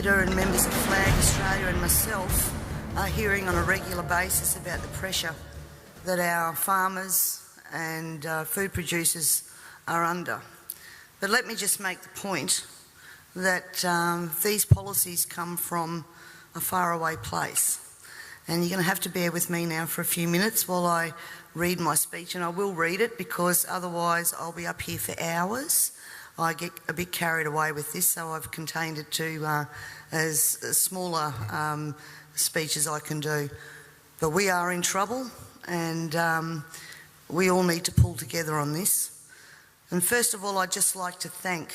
Peter and members of Flag Australia and myself are hearing on a regular basis about the pressure that our farmers and food producers are under. But let me just make the point that these policies come from a faraway place. And you're going to have to bear with me now for a few minutes while I read my speech, and I will read it because otherwise I'll be up here for hours. I get a bit carried away with this, so I've contained it to as smaller speech as I can do. But we are in trouble, and we all need to pull together on this. And first of all, I'd just like to thank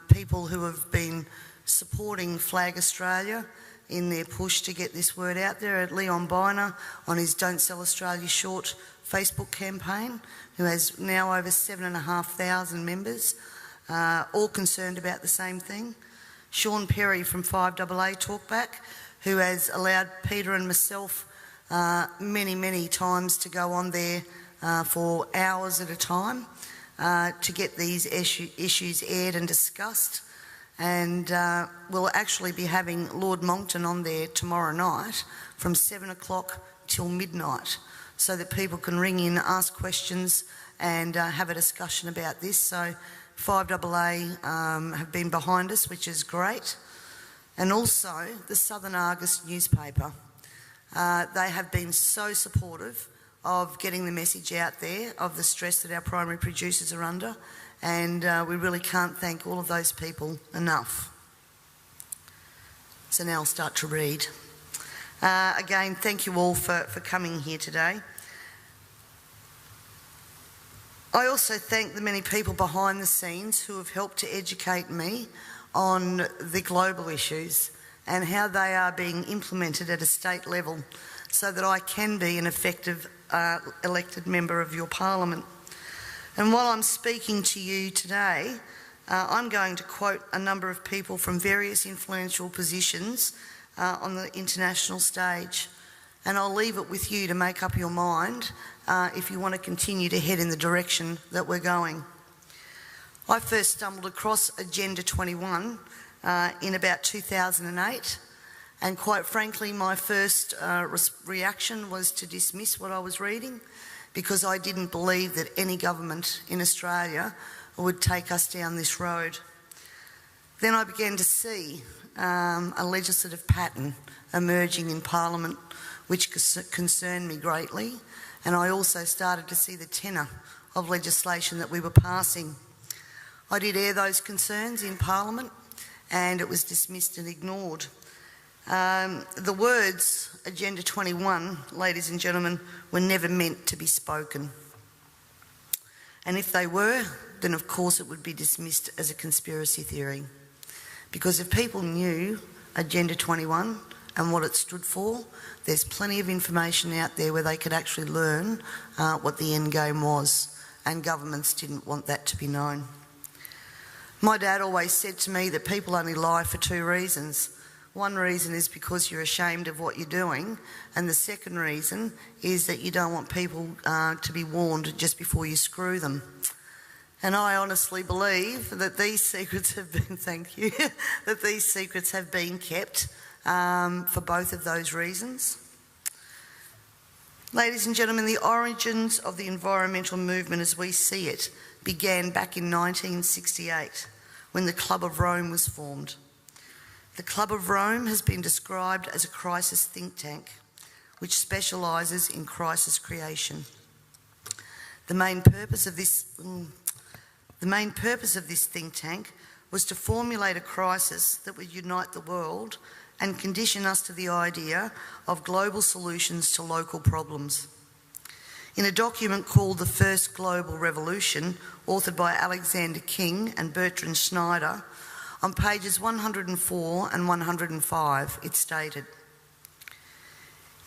people who have been supporting Flag Australia in their push to get this word out there. At Leon Biner on his Don't Sell Australia Short Facebook campaign, who has now over 7,500 members, all concerned about the same thing. Sean Perry from 5AA Talkback, who has allowed Peter and myself many times to go on there for hours at a time to get these issues aired and discussed. And we'll actually be having Lord Monckton on there tomorrow night from 7 o'clock till midnight, so that people can ring in, ask questions and have a discussion about this. So 5AA have been behind us, which is great. And also the Southern Argus newspaper. They have been so supportive of getting the message out there of the stress that our primary producers are under, and we really can't thank all of those people enough. So now I'll start to read. Again, thank you all for coming here today. I also thank the many people behind the scenes who have helped to educate me on the global issues and how they are being implemented at a state level so that I can be an effective elected member of your parliament. And while I'm speaking to you today, I'm going to quote a number of people from various influential positions on the international stage, and I'll leave it with you to make up your mind if you want to continue to head in the direction that we're going. I first stumbled across Agenda 21 in about 2008, and quite frankly my first reaction was to dismiss what I was reading, because I didn't believe that any government in Australia would take us down this road. Then I began to see a legislative pattern emerging in Parliament which concerned me greatly, and I also started to see the tenor of legislation that we were passing. I did air those concerns in Parliament, and it was dismissed and ignored. The words Agenda 21, ladies and gentlemen, were never meant to be spoken. And if they were, then of course it would be dismissed as a conspiracy theory. Because if people knew Agenda 21 and what it stood for, there's plenty of information out there where they could actually learn what the end game was, and governments didn't want that to be known. My dad always said to me that people only lie for two reasons. One reason is because you're ashamed of what you're doing, and the second reason is that you don't want people to be warned just before you screw them. And I honestly believe that these secrets have been, thank you, that these secrets have been kept for both of those reasons. Ladies and gentlemen, the origins of the environmental movement as we see it began back in 1968 when the Club of Rome was formed. The Club of Rome has been described as a crisis think tank which specialises in crisis creation. The main purpose of this think tank was to formulate a crisis that would unite the world and condition us to the idea of global solutions to local problems. In a document called The First Global Revolution, authored by Alexander King and Bertrand Schneider, on pages 104 and 105, it stated,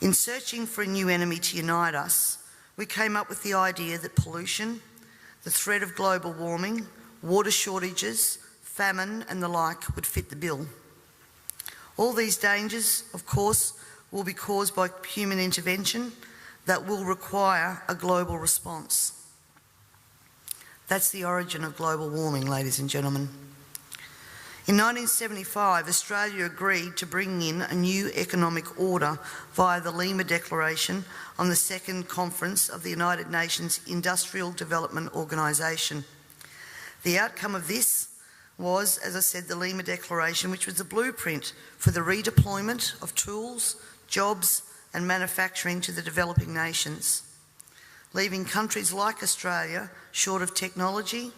"In searching for a new enemy to unite us, we came up with the idea that pollution, the threat of global warming, water shortages, famine and the like would fit the bill. All these dangers, of course, will be caused by human intervention that will require a global response." That's the origin of global warming, ladies and gentlemen. In 1975, Australia agreed to bring in a new economic order via the Lima Declaration on the Second Conference of the United Nations Industrial Development Organisation. The outcome of this was, as I said, the Lima Declaration, which was a blueprint for the redeployment of tools, jobs and manufacturing to the developing nations, leaving countries like Australia short of technology,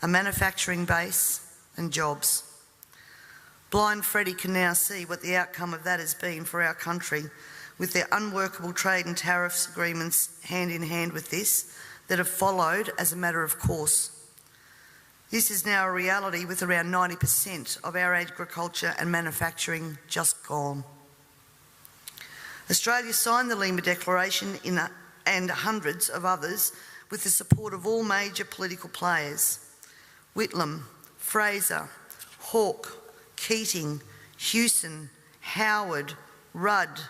a manufacturing base and jobs. Blind Freddie can now see what the outcome of that has been for our country, with their unworkable trade and tariffs agreements hand in hand with this that have followed as a matter of course. This is now a reality, with around 90% of our agriculture and manufacturing just gone. Australia signed the Lima Declaration and hundreds of others with the support of all major political players: Whitlam, Fraser, Hawke, Keating, Hewson, Howard, Rudd,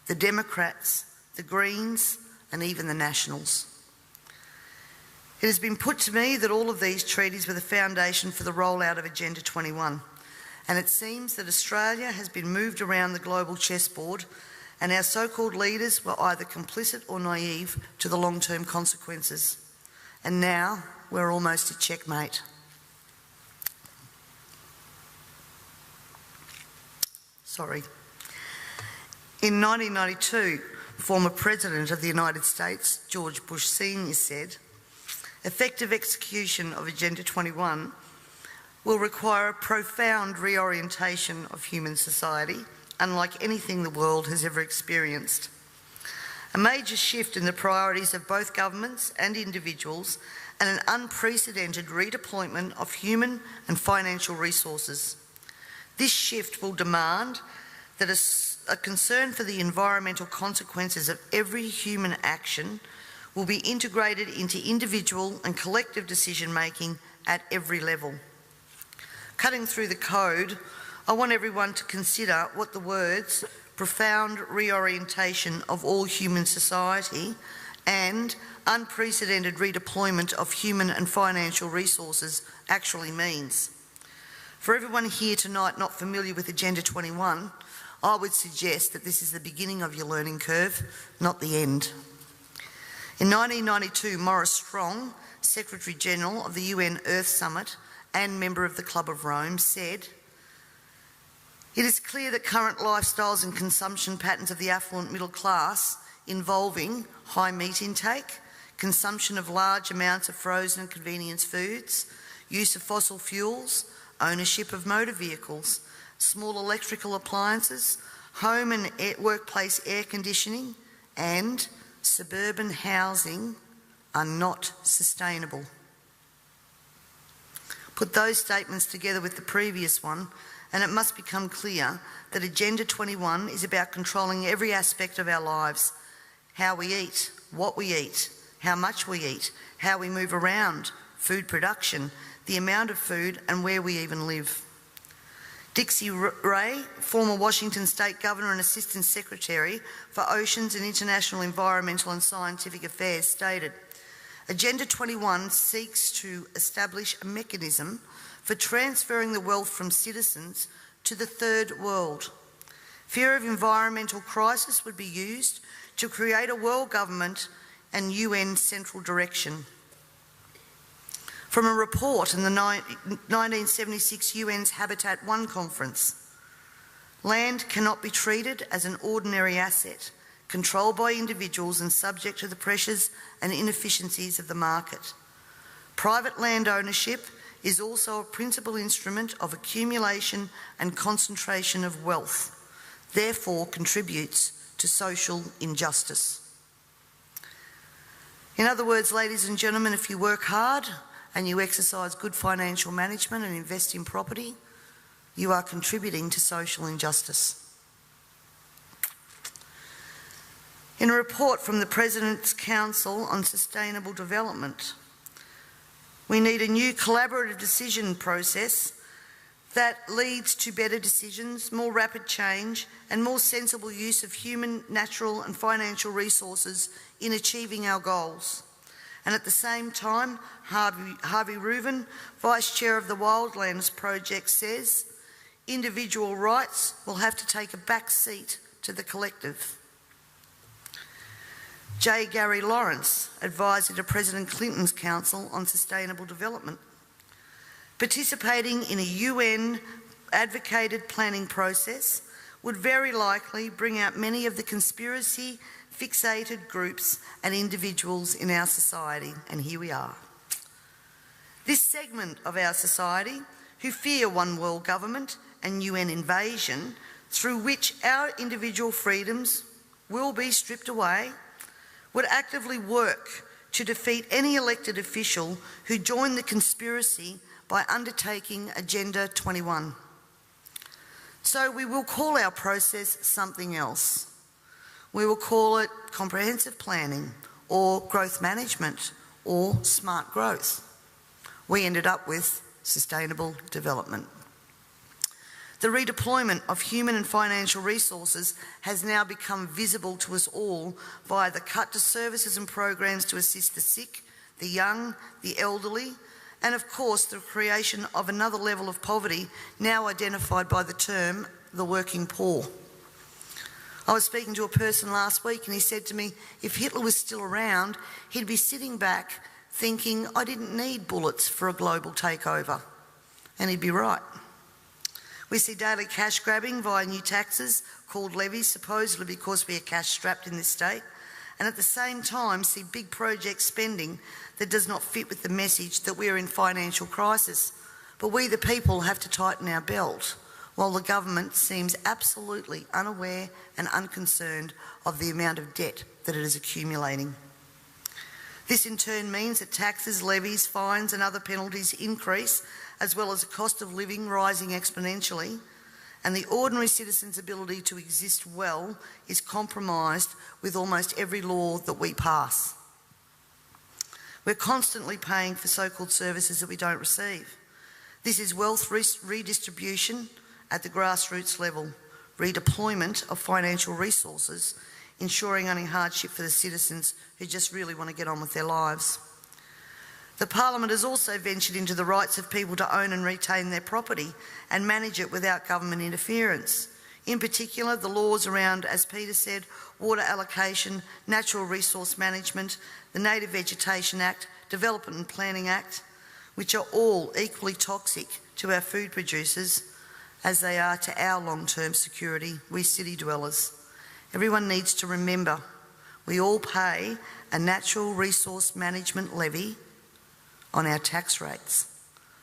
the Democrats, the Greens and even the Nationals. It has been put to me that all of these treaties were the foundation for the rollout of Agenda 21, and it seems that Australia has been moved around the global chessboard, and our so-called leaders were either complicit or naive to the long-term consequences. And now we're almost at checkmate. In 1992, former President of the United States, George Bush Sr. said, "Effective execution of Agenda 21 will require a profound reorientation of human society, unlike anything the world has ever experienced. A major shift in the priorities of both governments and individuals, and an unprecedented redeployment of human and financial resources. This shift will demand that a concern for the environmental consequences of every human action will be integrated into individual and collective decision-making at every level." Cutting through the code, I want everyone to consider what the words "profound reorientation of all human society" and "unprecedented redeployment of human and financial resources" actually means. For everyone here tonight not familiar with Agenda 21, I would suggest that this is the beginning of your learning curve, not the end. In 1992, Maurice Strong, Secretary General of the UN Earth Summit and member of the Club of Rome, said, "It is clear that current lifestyles and consumption patterns of the affluent middle class, involving high meat intake, consumption of large amounts of frozen and convenience foods, use of fossil fuels, ownership of motor vehicles, small electrical appliances, home and workplace air conditioning, and suburban housing are not sustainable." Put those statements together with the previous one, and it must become clear that Agenda 21 is about controlling every aspect of our lives: how we eat, what we eat, how much we eat, how we move around, food production, the amount of food, and where we even live. Dixie Ray, former Washington State Governor and Assistant Secretary for Oceans and International Environmental and Scientific Affairs, stated, "Agenda 21 seeks to establish a mechanism for transferring the wealth from citizens to the third world. Fear of environmental crisis would be used to create a world government and UN central direction." From a report in the 1976 UN's Habitat 1 conference, land cannot be treated as an ordinary asset, controlled by individuals and subject to the pressures and inefficiencies of the market. Private land ownership is also a principal instrument of accumulation and concentration of wealth, therefore contributes to social injustice. In other words, ladies and gentlemen, if you work hard and you exercise good financial management and invest in property, you are contributing to social injustice. In a report from the President's Council on Sustainable Development, we need a new collaborative decision process that leads to better decisions, more rapid change, and more sensible use of human, natural and financial resources in achieving our goals. And at the same time, Harvey Reuven, Vice Chair of the Wildlands Project, says individual rights will have to take a back seat to the collective. J. Gary Lawrence, Advisor to President Clinton's Council on Sustainable Development. Participating in a UN advocated planning process would very likely bring out many of the conspiracy fixated groups and individuals in our society, and here we are. This segment of our society, who fear one world government and UN invasion, through which our individual freedoms will be stripped away, would actively work to defeat any elected official who joined the conspiracy by undertaking Agenda 21. So we will call our process something else. We will call it comprehensive planning or growth management or smart growth. We ended up with sustainable development. The redeployment of human and financial resources has now become visible to us all via the cut to services and programs to assist the sick, the young, the elderly, and of course the creation of another level of poverty now identified by the term the working poor. I was speaking to a person last week and he said to me, if Hitler was still around, he'd be sitting back thinking, I didn't need bullets for a global takeover. And he'd be right. We see daily cash grabbing via new taxes called levies, supposedly because we are cash strapped in this state, and at the same time see big project spending that does not fit with the message that we are in financial crisis. But we the people have to tighten our belt, while the government seems absolutely unaware and unconcerned of the amount of debt that it is accumulating. This in turn means that taxes, levies, fines and other penalties increase, as well as the cost of living rising exponentially, and the ordinary citizen's ability to exist well is compromised with almost every law that we pass. We're constantly paying for so-called services that we don't receive. This is wealth redistribution at the grassroots level, redeployment of financial resources, ensuring only hardship for the citizens who just really want to get on with their lives. The Parliament has also ventured into the rights of people to own and retain their property and manage it without government interference. In particular, the laws around, as Peter said, water allocation, natural resource management, the Native Vegetation Act, Development and Planning Act, which are all equally toxic to our food producers as they are to our long-term security, we city dwellers. Everyone needs to remember we all pay a natural resource management levy on our tax rates.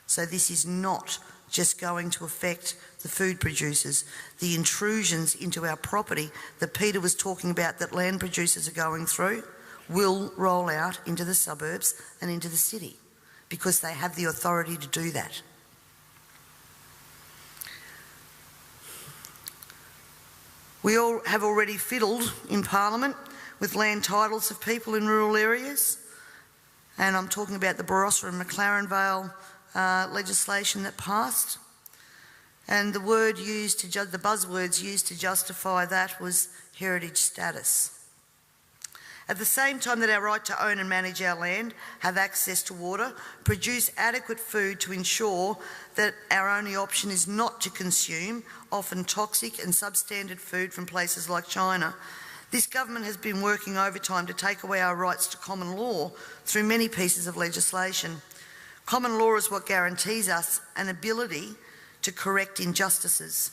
So this is not just going to affect the food producers. The intrusions into our property that Peter was talking about that land producers are going through will roll out into the suburbs and into the city because they have the authority to do that. We all have already fiddled in Parliament with land titles of people in rural areas, and I'm talking about the Barossa and McLaren Vale legislation that passed. And the buzzwords used to justify that was heritage status. At the same time that our right to own and manage our land, have access to water, produce adequate food to ensure that our only option is not to consume often toxic and substandard food from places like China, this government has been working overtime to take away our rights to common law through many pieces of legislation. Common law is what guarantees us an ability to correct injustices.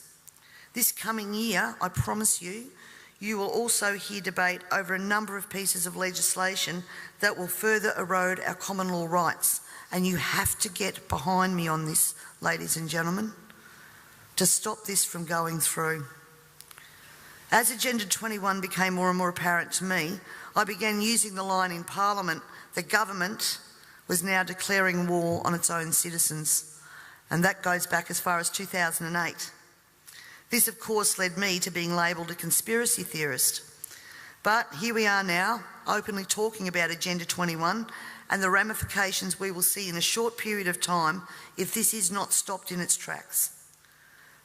This coming year, I promise you, you will also hear debate over a number of pieces of legislation that will further erode our common law rights. And you have to get behind me on this, ladies and gentlemen, to stop this from going through. As Agenda 21 became more and more apparent to me, I began using the line in Parliament that government was now declaring war on its own citizens. And that goes back as far as 2008. This, of course, led me to being labelled a conspiracy theorist. But here we are now, openly talking about Agenda 21 and the ramifications we will see in a short period of time if this is not stopped in its tracks.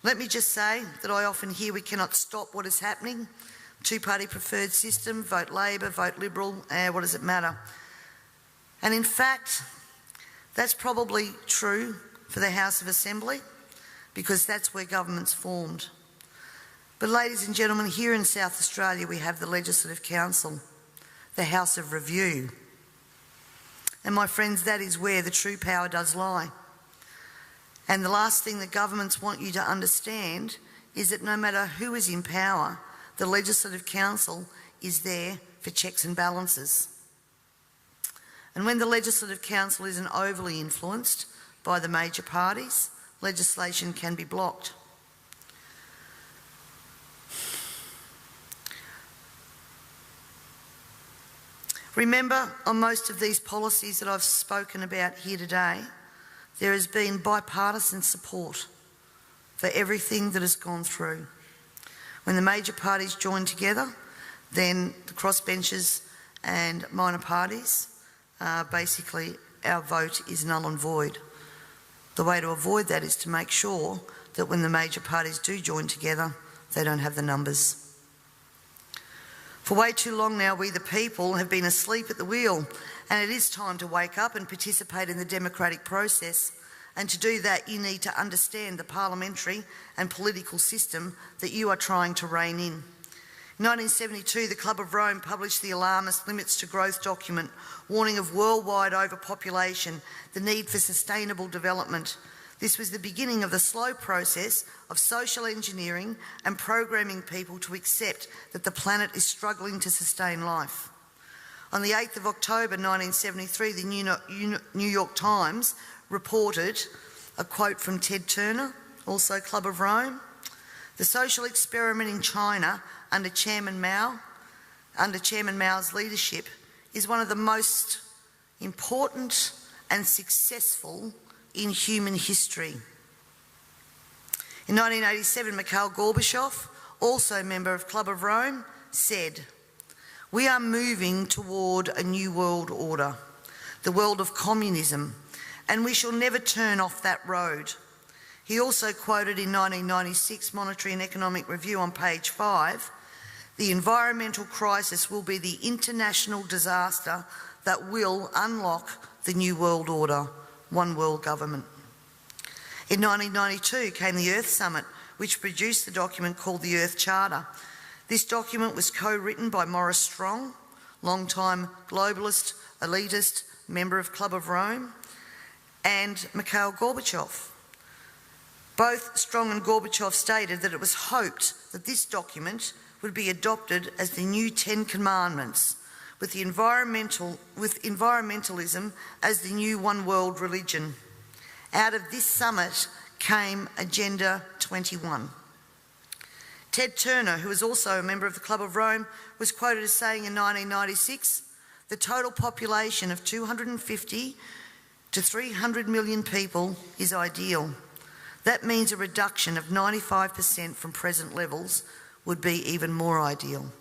Let me just say that I often hear we cannot stop what is happening. Two-party preferred system, vote Labor, vote Liberal, what does it matter? And in fact, that's probably true for the House of Assembly, because that's where government's formed. But ladies and gentlemen, here in South Australia we have the Legislative Council, the House of Review. And my friends, that is where the true power does lie. And the last thing that governments want you to understand is that no matter who is in power, the Legislative Council is there for checks and balances. And when the Legislative Council isn't overly influenced by the major parties, legislation can be blocked. Remember, on most of these policies that I've spoken about here today, there has been bipartisan support for everything that has gone through. When the major parties join together, then the crossbenchers and minor parties, basically our vote is null and void. The way to avoid that is to make sure that when the major parties do join together, they don't have the numbers. For way too long now, we the people have been asleep at the wheel, and it is time to wake up and participate in the democratic process. And to do that, you need to understand the parliamentary and political system that you are trying to rein in. In 1972, the Club of Rome published the alarmist Limits to Growth document, warning of worldwide overpopulation, the need for sustainable development. This was the beginning of the slow process of social engineering and programming people to accept that the planet is struggling to sustain life. On the 8th of October 1973, the New York Times reported a quote from Ted Turner, also Club of Rome. The social experiment in China under Chairman Mao's leadership is one of the most important and successful in human history. In 1987, Mikhail Gorbachev, also a member of Club of Rome, said, "We are moving toward a new world order, the world of communism, and we shall never turn off that road." He also quoted in 1996 Monetary and Economic Review on page 5, "The environmental crisis will be the international disaster that will unlock the new world order, one world government." In 1992 came the Earth Summit, which produced the document called the Earth Charter. This document was co-written by Maurice Strong, long-time globalist, elitist, member of Club of Rome, and Mikhail Gorbachev. Both Strong and Gorbachev stated that it was hoped that this document would be adopted as the new 10 Commandments, with environmentalism as the new one world religion. Out of this summit came Agenda 21. Ted Turner, who was also a member of the Club of Rome, was quoted as saying in 1996, "The total population of 250 to 300 million people is ideal. That means a reduction of 95% from present levels would be even more ideal.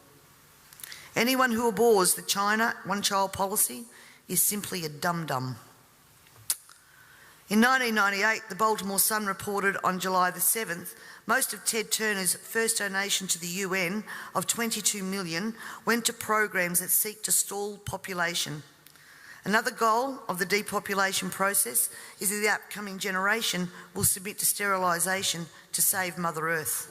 Anyone who abhors the China one-child policy is simply a dum-dum." In 1998, the Baltimore Sun reported on July the 7th, most of Ted Turner's first donation to the UN of $22 million went to programs that seek to stall population. Another goal of the depopulation process is that the upcoming generation will submit to sterilisation to save Mother Earth.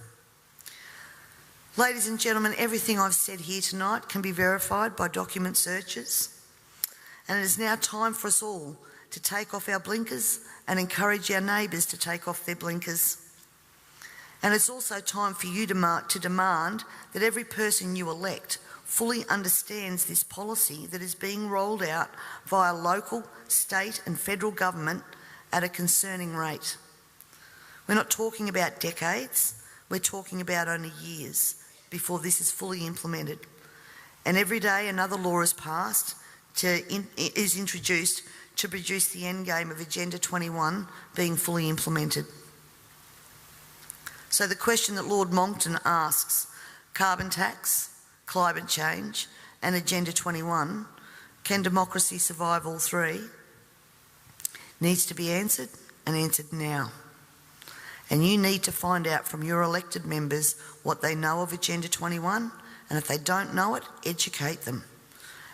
Ladies and gentlemen, everything I've said here tonight can be verified by document searches, and it is now time for us all to take off our blinkers and encourage our neighbours to take off their blinkers. And it's also time for you to demand that every person you elect fully understands this policy that is being rolled out via local, state and federal government at a concerning rate. We're not talking about decades, we're talking about only years before this is fully implemented. And every day another law is passed, is introduced to produce the endgame of Agenda 21 being fully implemented. So the question that Lord Monckton asks, carbon tax, climate change and Agenda 21, can democracy survive all three? Needs to be answered, and answered now. And you need to find out from your elected members what they know of Agenda 21, and if they don't know it, educate them.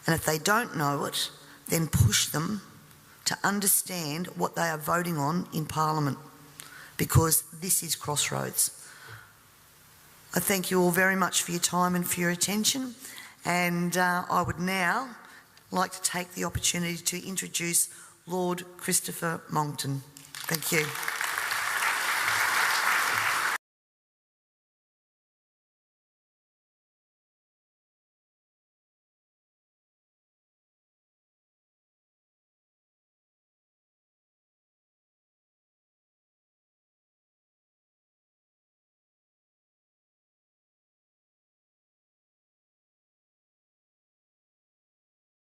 And if they don't know it, then push them to understand what they are voting on in Parliament, because this is crossroads. I thank you all very much for your time and for your attention, and I would now like to take the opportunity to introduce Lord Christopher Monckton. Thank you.